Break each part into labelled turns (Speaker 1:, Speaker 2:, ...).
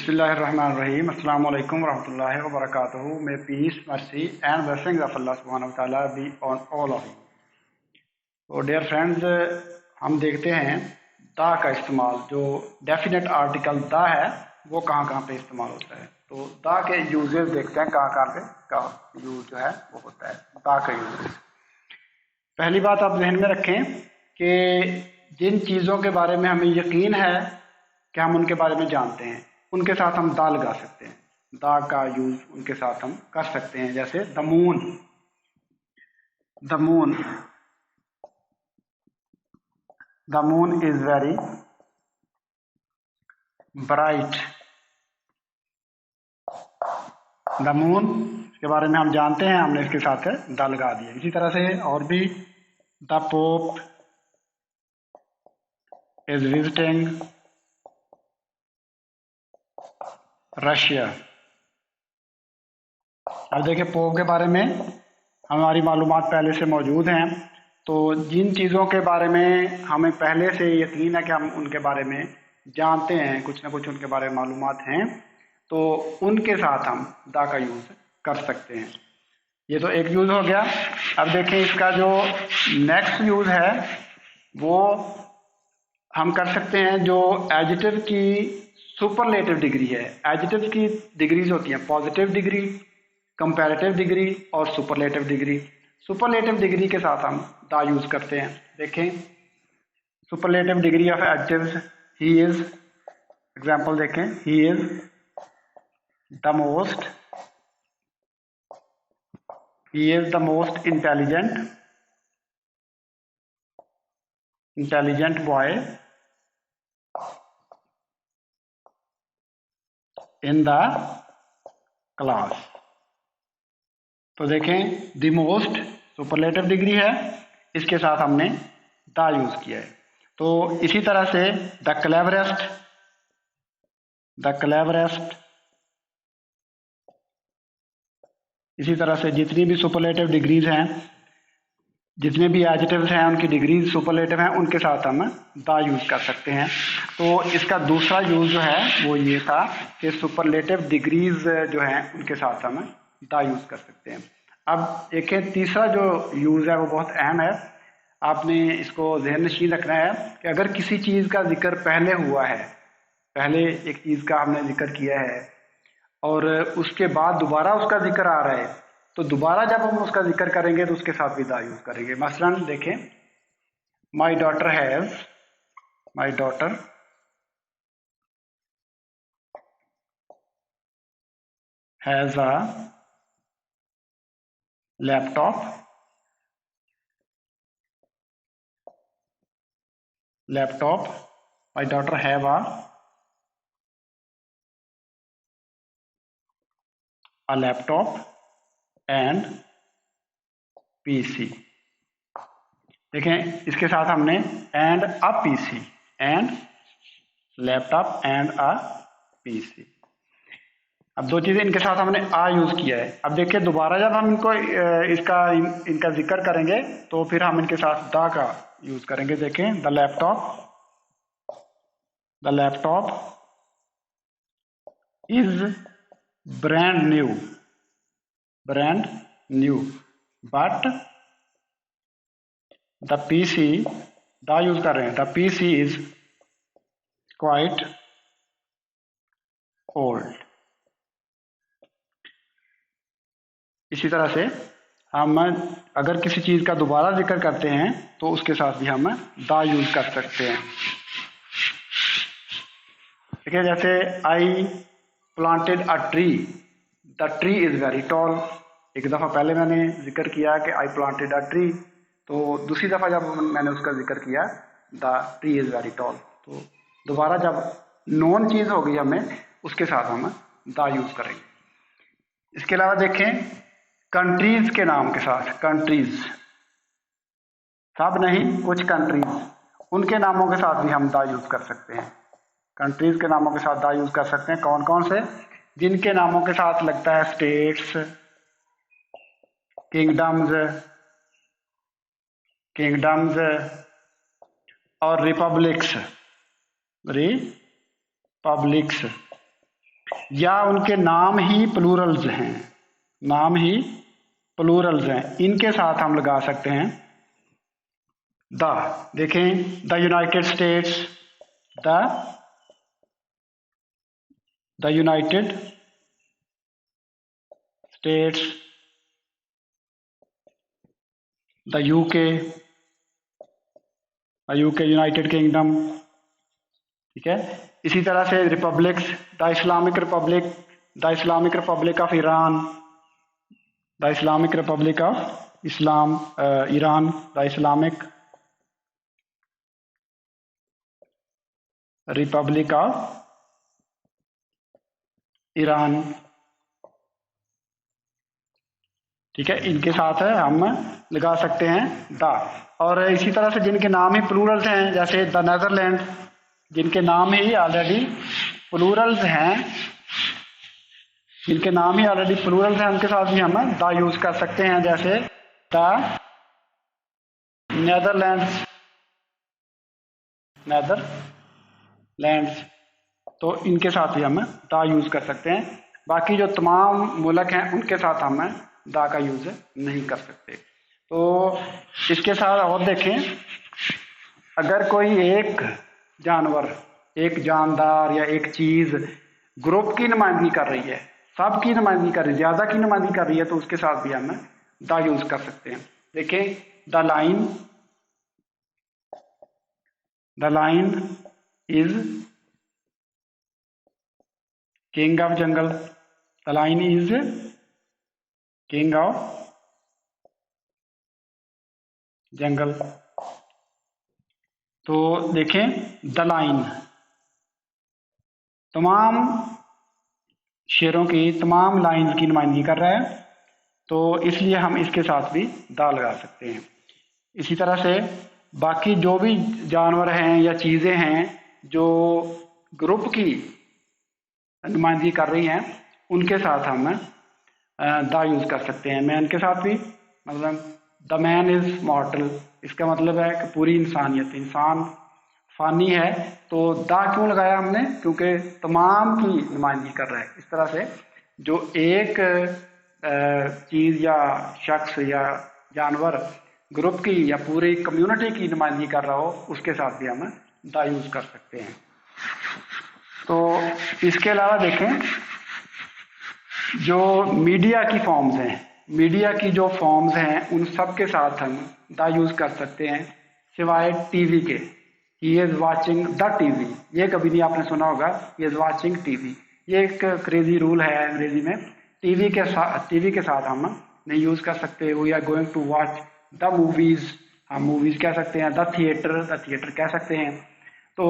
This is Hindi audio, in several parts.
Speaker 1: बिस्मिल्लाहिर्रहमानिर्रहीम अस्सलाम वालेकुम रहमतुल्लाहि व बरकातुहू। May peace mercy and blessings of Allah सुब्हानहू व तआला be on all of you. तो डियर फ्रेंड्स, हम देखते हैं दा का इस्तेमाल, जो डेफिनेट आर्टिकल दा है वो कहाँ कहाँ पे इस्तेमाल होता है। तो दा के यूजेस देखते हैं कहाँ कहाँ पे का यूज जो है वो होता है। दा का यूज, पहली बात आप जहन में रखें कि जिन चीज़ों के बारे में हमें यकीन है कि हम उनके बारे में जानते हैं, उनके साथ हम दा लगा सकते हैं। दा का यूज उनके साथ हम कर सकते हैं, जैसे the moon. The moon, the moon is very bright. The moon के बारे में हम जानते हैं, हमने इसके साथ दा लगा दिया। इसी तरह से और भी, the pope is visiting Russia. अब देखिए, पोप के बारे में हमारी मालूमात पहले से मौजूद हैं, तो जिन चीज़ों के बारे में हमें पहले से यकीन है कि हम उनके बारे में जानते हैं, कुछ ना कुछ उनके बारे में मालूमात हैं, तो उनके साथ हम दा का यूज़ कर सकते हैं। ये तो एक यूज़ हो गया। अब देखें, इसका जो नेक्स्ट यूज़ है वो हम कर सकते हैं, जो एडजेक्टिव की सुपरलेटिव डिग्री है। एडजेक्टिव की डिग्रीज होती हैं पॉजिटिव डिग्री, कंपैरेटिव डिग्री और सुपरलेटिव डिग्री। सुपरलेटिव डिग्री के साथ हम दा यूज करते हैं। देखें, superlative degree of adjectives, he is, example देखें, he is the most, he is the most intelligent boy in the class. तो देखें, द मोस्ट सुपरलेटिव डिग्री है, इसके साथ हमने दा यूज किया है। तो इसी तरह से द क्लेवरेस्ट, द क्लेवरेस्ट, इसी तरह से जितनी भी सुपरलेटिव डिग्रीज हैं, जितने भी एडजेक्टिव्स हैं उनकी डिग्रीज सुपरलेटिव हैं, उनके साथ हम दा यूज कर सकते हैं। तो इसका दूसरा यूज जो है वो ये था कि सुपरलेटिव डिग्रीज जो हैं उनके साथ हम दा यूज कर सकते हैं। अब एक तीसरा जो यूज है वो बहुत अहम है, आपने इसको ज़हन नशीन रखना है कि अगर किसी चीज़ का जिक्र पहले हुआ है, पहले एक चीज़ का हमने जिक्र किया है और उसके बाद दोबारा उसका जिक्र आ रहा है, तो दोबारा जब हम उसका जिक्र करेंगे तो उसके साथ भी दा यूज करेंगे। मसलन देखें, my daughter has, my daughter has a laptop, laptop, my daughter have a laptop and PC. देखें, इसके साथ हमने and a PC, and laptop and a PC. अब दो चीज़ें इनके साथ हमने आ यूज़ किया है। अब देखिए, दोबारा जब हम इनको इनका जिक्र करेंगे तो फिर हम इनके साथ दा का यूज़ करेंगे। देखें, the laptop, the laptop is brand new, brand new, but the PC, दा यूज कर रहे हैं, the PC is quite old. इसी तरह से हम अगर किसी चीज़ का दोबारा जिक्र करते हैं तो उसके साथ भी हम दा यूज कर सकते हैं। देखिए, जैसे I planted a tree, the tree is very tall. एक दफ़ा पहले मैंने जिक्र किया कि आई प्लांटेड अ ट्री, तो दूसरी दफ़ा जब मैंने उसका जिक्र किया the tree is very tall, तो दोबारा जब नॉन चीज़ होगी हमें, उसके साथ हम दा यूज़ करेंगे। इसके अलावा देखें, कंट्रीज़ के नाम के साथ, कंट्रीज़, सब नहीं, कुछ कंट्रीज़, उनके नामों के साथ भी हम दा यूज़ कर सकते हैं। कंट्रीज़ के नामों के साथ दा यूज़ कर सकते हैं। कौन कौन से? जिनके नामों के साथ लगता है स्टेट्स, किंगडम्स, किंगडम्स और रिपब्लिक्स, रिपब्लिक्स। या उनके नाम ही प्लूरल्स हैं, नाम ही प्लूरल्स हैं, इनके साथ हम लगा सकते हैं द। देखें, the United states, the United states, the UK, United kingdom, ठीक है। इसी तरह से republics, the Islamic Republic, the Islamic Republic of Iran, the Islamic Republic of Islam Iran, the Islamic Republic of Iran, ठीक है। इनके साथ हम लगा सकते हैं द। और इसी तरह से जिनके नाम ही प्लूरल्स हैं, जैसे द नेदरलैंड, जिनके नाम ही ऑलरेडी प्लूरल्स हैं, जिनके नाम ही ऑलरेडी प्लूरल्स हैं, उनके साथ भी हम द यूज कर सकते हैं, जैसे द नेदरलैंड्स, तो इनके साथ भी हम द यूज कर सकते हैं। बाकी जो तमाम मुल्क हैं उनके साथ हम द का यूज नहीं कर सकते। तो इसके साथ और देखें, अगर कोई एक जानवर, एक जानदार या एक चीज ग्रुप की नुमाइंदगी कर रही है, सब की नुमाइंदगी कर रही है, ज्यादा की नुमाइंदगी कर रही है, तो उसके साथ भी हम द यूज कर सकते हैं। देखें, the lion is king of jungle, the lion is king of jungle. तो देखें, द लाइन तमाम शेरों की, तमाम लाइन की नुमाइंदगी कर रहा है, तो इसलिए हम इसके साथ भी द लगा सकते हैं। इसी तरह से बाकी जो भी जानवर हैं या चीज़ें हैं जो ग्रुप की नुमाइंदगी कर रही हैं, उनके साथ हम द यूज़ कर सकते हैं। मैन के साथ भी, मतलब द मैन इज़ मॉर्टल, इसका मतलब है कि पूरी इंसानियत, इंसान फानी है, तो द क्यों लगाया हमने? क्योंकि तमाम की नुमाइंदगी कर रहा है। इस तरह से जो एक चीज़ या शख्स या जानवर ग्रुप की या पूरी कम्युनिटी की नुमाइंदगी कर रहा हो, उसके साथ भी हम द यूज़ कर सकते हैं। तो इसके अलावा देखें, जो मीडिया की फॉर्म्स हैं, मीडिया की जो फॉर्म्स हैं, उन सब के साथ हम द यूज़ कर सकते हैं, सिवाय टीवी के। He is watching the TV, ये कभी नहीं आपने सुना होगा, ही इज़ वॉचिंग टीवी, ये एक क्रेजी रूल है अंग्रेजी में। टीवी के साथ हम नहीं यूज़ कर सकते। We are going to watch the movies, हम मूवीज़ कह सकते हैं, द थिएटर कह सकते हैं। तो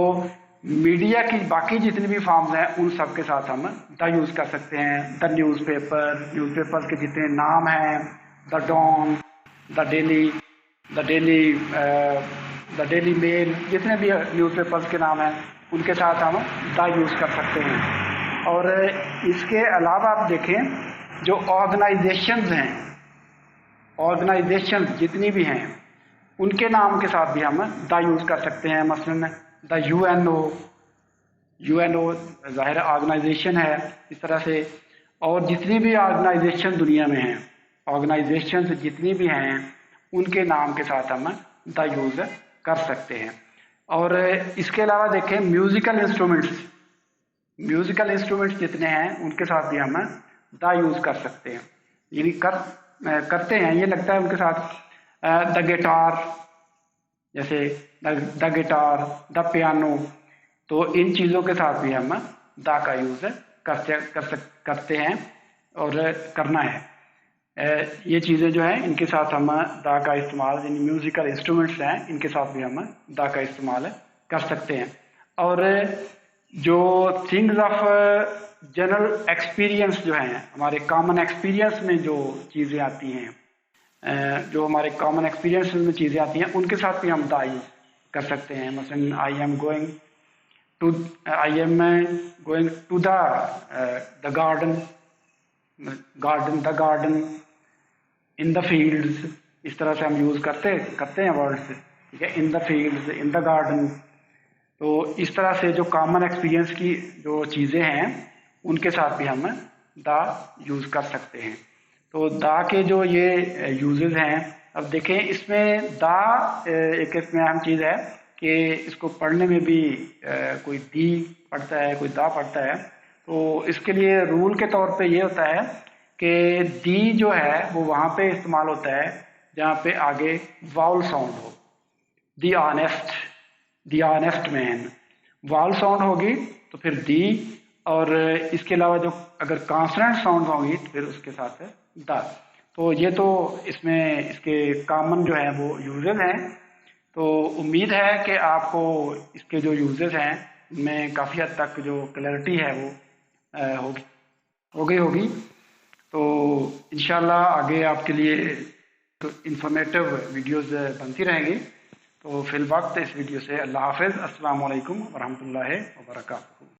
Speaker 1: मीडिया की बाकी जितनी भी फॉर्म्स हैं, उन सब के साथ हम द यूज़ कर सकते हैं। द न्यूज़पेपर्स के जितने नाम हैं, the Dawn, the Daily Mail, जितने भी न्यूज़पेपर्स के नाम हैं, उनके साथ हम द यूज़ कर सकते हैं। और इसके अलावा आप देखें, जो ऑर्गेनाइजेशंस हैं, ऑर्गेनाइजेशन जितनी भी हैं, उनके नाम के साथ भी हम द यूज़ कर सकते हैं। मसलन द यूएनओ ज़ाहिर ऑर्गेनाइजेशन है, इस तरह से। और जितनी भी ऑर्गेनाइजेशन दुनिया में हैं, ऑर्गेनाइजेशन जितनी भी हैं, उनके नाम के साथ हम द यूज़ कर सकते हैं। और इसके अलावा देखें, म्यूज़िकल इंस्ट्रूमेंट्स जितने हैं, उनके साथ भी हम द यूज़ कर सकते हैं, यानी करते हैं, ये लगता है उनके साथ। द गिटार, जैसे द गिटार, द पियानो, तो इन चीज़ों के साथ भी हम द का यूज़ करते हैं और करना है। ये चीज़ें जो हैं, इनके साथ हम द का इस्तेमाल, यानी म्यूज़िकल इंस्ट्रूमेंट्स हैं, इनके साथ भी हम द का इस्तेमाल कर सकते हैं। और जो थिंग्स ऑफ जनरल एक्सपीरियंस जो हैं, हमारे कॉमन एक्सपीरियंस में जो चीज़ें आती हैं, जो हमारे कॉमन एक्सपीरियंस में चीज़ें आती हैं, उनके साथ भी हम द यूज़ कर सकते हैं। मसलन I am going to the garden in the fields, इस तरह से हम यूज़ करते हैं वर्ड्स, ठीक है। इन the fields, in the garden. तो इस तरह से जो कॉमन एक्सपीरियंस की जो चीज़ें हैं, उनके साथ भी हम दा यूज़ कर सकते हैं। तो दा के जो ये यूजेस हैं, अब देखें इसमें दा एक इसमें अहम चीज़ है कि इसको पढ़ने में भी कोई दी पढ़ता है, कोई दा पढ़ता है। तो इसके लिए रूल के तौर पे ये होता है कि दी जो है वो वहाँ पे इस्तेमाल होता है जहाँ पे आगे वाउल साउंड हो। दी ऑनेस्ट मैन, वाउल साउंड होगी तो फिर दी, और इसके अलावा जो अगर कॉन्सोनेंट साउंड होगी तो फिर उसके साथ है द। तो ये तो इसमें इसके कॉमन जो है वो यूजेस हैं। तो उम्मीद है कि आपको इसके जो यूजेस हैं उनमें काफ़ी हद तक जो क्लैरिटी है वो होगी हो गई होगी। तो इंशाल्लाह आगे आपके लिए तो इंफॉर्मेटिव वीडियोस बनती रहेंगी। तो फिल वक्त इस वीडियो से अल्लाह हाफ़िज़, अस्सलाम वालेकुम वरहमतुल्लाहि वबरकातुहू।